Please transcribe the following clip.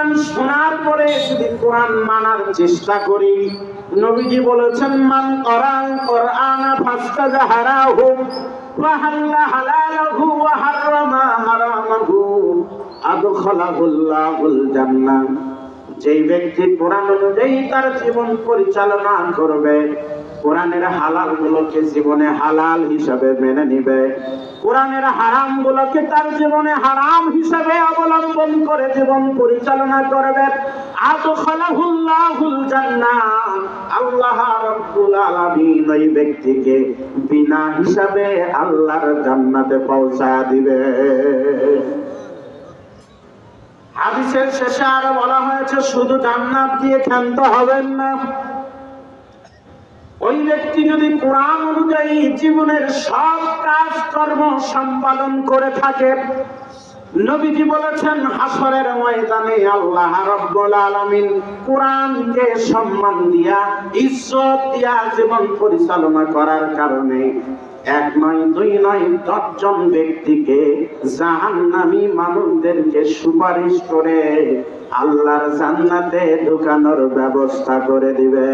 কোরআন শোনার পরে যদি কোরআন মানার চেষ্টা করি, নবীজি বলেছেন মান ক্বারাআল কোরআনা ফাস্তাযহারাহু ওয়া হাল্লা হালালাহু ওয়া হাররামা হারামাহু আদখালাহুল্লাহুল জান্নাহ। যেই ব্যক্তি কোরআন অনুযায়ী তার জীবন পরিচালনা করবে, কোরআনের হালাল গুলোকে জীবনে হালাল হিসাবে মেনে নিবে, কোরআনের হারাম গুলোকে তার জীবনে হারাম হিসাবে অবলম্বন করে জীবন পরিচালনা করবে, আদখালাহুল্লাহুল জান্নাহ, আল্লাহ রাব্বুল আলামিন ওই ব্যক্তিকে বিনা হিসাবে আল্লাহর জান্নাতে পৌঁছায়া দিবে। হাদিসের শেষে আরো বলা হয়েছে শুধু জান্নাত দিয়ে ক্ষান্ত হবেন না, ওই ব্যক্তি যদি কোরআন অনুযায়ী জীবনের সব কাজ কর্ম সম্পাদন করে থাকে, নবীজি বলেছেন হাসরের ময়দানে আল্লাহ রাব্বুল আলামিন কোরআনকে সম্মান দিয়া ইজ্জত দিয়া জীবন পরিচালনা করার কারণে এক নয় দুই নয় 10 জন ব্যক্তিকে জাহান্নামী মানুষদেরকে সুপারিশ করে আল্লাহর জান্নাতে ঢোকানোর ব্যবস্থা করে দিবে।